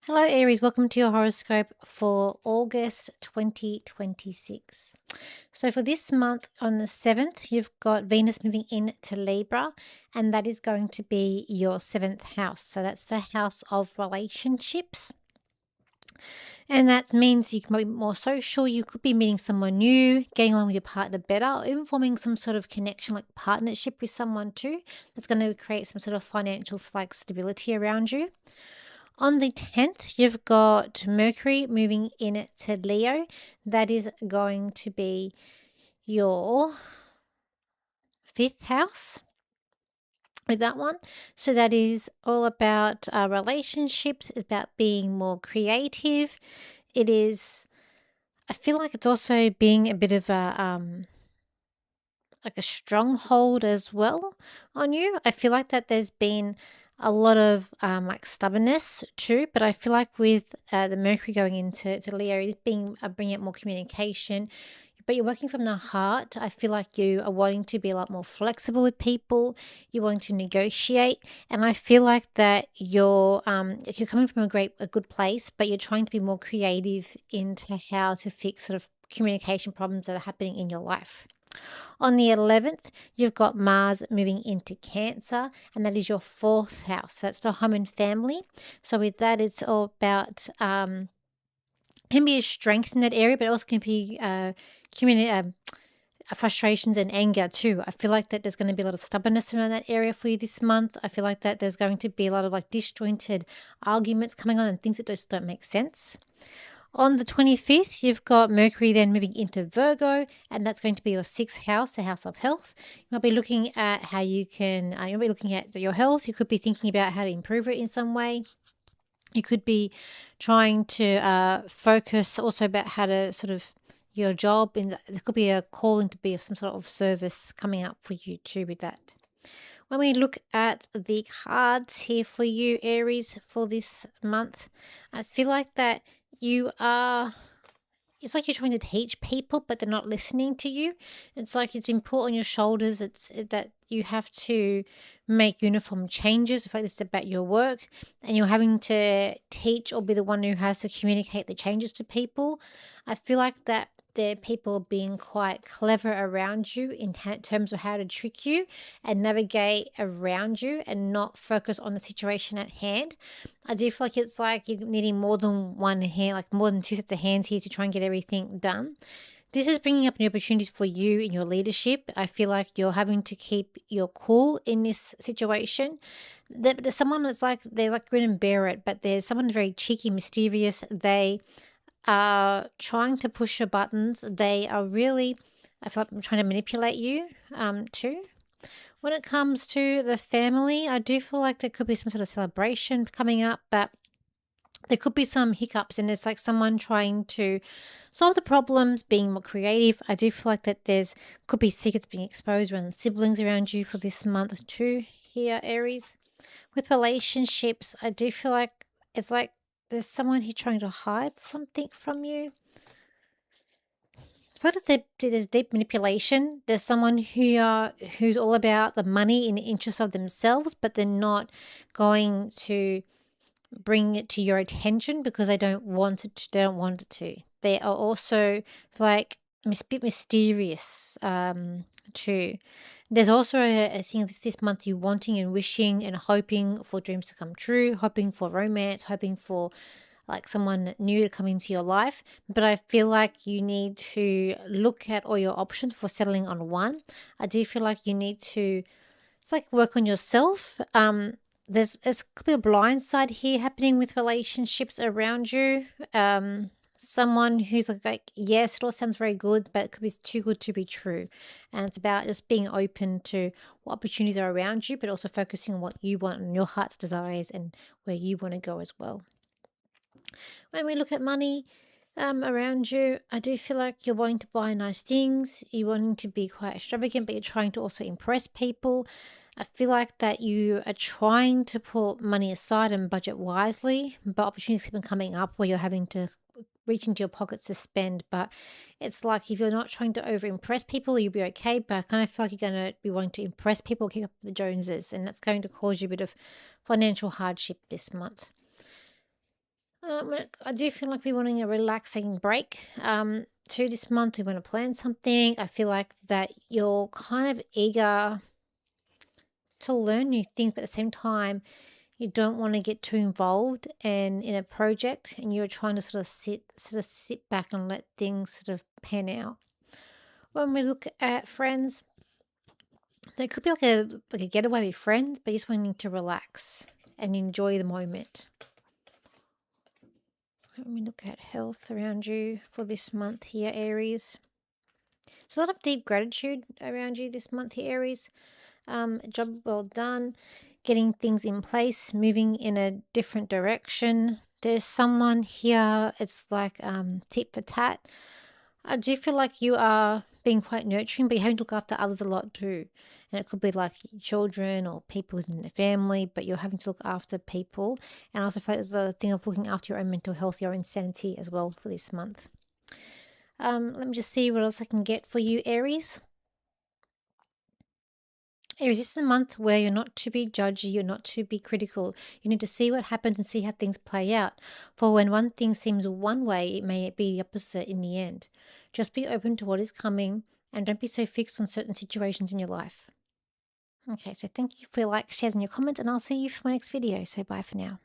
Hello, Aries. Welcome to your horoscope for August 2026. So, for this month on the 7th, you've got Venus moving into Libra, and that is going to be your 7th house. So, that's the house of relationships. And that means you can be more social. You could be meeting someone new, getting along with your partner better, or even forming some sort of connection, like partnership with someone too. That's going to create some sort of financial stability around you. On the 10th, you've got Mercury moving into Leo. That is going to be your 5th house with that one. So that is all about relationships. It's about being more creative. It is, I feel like it's also being a bit of a stronghold as well on you. I feel like that there's been a lot of stubbornness too, but I feel like with the Mercury going into Leo, it's being bringing up more communication. But you're working from the heart. I feel like you are wanting to be a lot more flexible with people. You're wanting to negotiate, and I feel like that you're coming from a good place, but you're trying to be more creative into how to fix sort of communication problems that are happening in your life. On the 11th, you've got Mars moving into Cancer, and that is your 4th house. So that's the home and family. So with that, it's all about can be a strength in that area, but it also can be frustrations and anger too. I feel like that there's going to be a lot of stubbornness around that area for you this month. I feel like that there's going to be a lot of disjointed arguments coming on and things that just don't make sense. On the 25th, you've got Mercury then moving into Virgo, and that's going to be your 6th house, the house of health. You might be looking at how you can, you'll be looking at your health. You could be thinking about how to improve it in some way. You could be trying to focus also about how to sort of your job, and there could be a calling to be of some sort of service coming up for you too with that. When we look at the cards here for you, Aries, for this month, I feel like that it's like you're trying to teach people, but they're not listening to you. It's like it's been put on your shoulders. It's that you have to make uniform changes. In fact, it's about your work, and you're having to teach or be the one who has to communicate the changes to people. I feel like that there are people being quite clever around you in terms of how to trick you and navigate around you and not focus on the situation at hand. I do feel like it's like you're needing more than one hand, like more than two sets of hands here to try and get everything done. This is bringing up new opportunities for you in your leadership. I feel like you're having to keep your cool in this situation. There's someone that's like, they like grin and bear it, but there's someone very cheeky, mysterious. They are trying to push your buttons. They are really, I feel like I'm trying to manipulate you too. When it comes to the family, I do feel like there could be some sort of celebration coming up, but there could be some hiccups, and it's like someone trying to solve the problems, being more creative. I do feel like that there's could be secrets being exposed around the siblings around you for this month too here, Aries. With relationships, I do feel like it's like there's someone who's trying to hide something from you. What is there's deep manipulation. There's someone who's all about the money in the interest of themselves, but they're not going to bring it to your attention because they don't want it to. They don't want it to. They are also like a bit mysterious too. There's also a thing this month you wanting and wishing and hoping for dreams to come true, hoping for romance, hoping for like someone new to come into your life. But I feel like you need to look at all your options for settling on one. I do feel like you need to, it's like work on yourself. There's could be a blind side here happening with relationships around you. Someone who's like, yes, it all sounds very good, but it could be too good to be true. And it's about just being open to what opportunities are around you, but also focusing on what you want and your heart's desires and where you want to go as well. When we look at money around you, I do feel like you're wanting to buy nice things. You're wanting to be quite extravagant, but you're trying to also impress people. I feel like that you are trying to put money aside and budget wisely, but opportunities keep on coming up where you're having to reach into your pockets to spend. But it's like if you're not trying to over impress people, you'll be okay. But I kind of feel like you're going to be wanting to impress people, keep up with the Joneses, and that's going to cause you a bit of financial hardship this month. I do feel like we're wanting a relaxing break. To this month, we want to plan something. I feel like that you're kind of eager to learn new things, but at the same time, you don't want to get too involved and in a project, and you're trying to sort of sit back and let things sort of pan out. When we look at friends, there could be like a getaway with friends, but just wanting to relax and enjoy the moment. Let me look at health around you for this month here, Aries. There's a lot of deep gratitude around you this month here, Aries. Job well done, getting things in place, moving in a different direction. There's someone here, it's like tit for tat. I do feel like you are being quite nurturing, but you having to look after others a lot too. And it could be like children or people within the family, but you're having to look after people. And I also feel like there's a thing of looking after your own mental health, your own sanity as well for this month. Let me just see what else I can get for you, Aries. Aries, this is a month where you're not to be judgy, you're not to be critical. You need to see what happens and see how things play out. For when one thing seems one way, it may be the opposite in the end. Just be open to what is coming and don't be so fixed on certain situations in your life. Okay, so thank you for your likes, shares, and your comments, and I'll see you for my next video. So bye for now.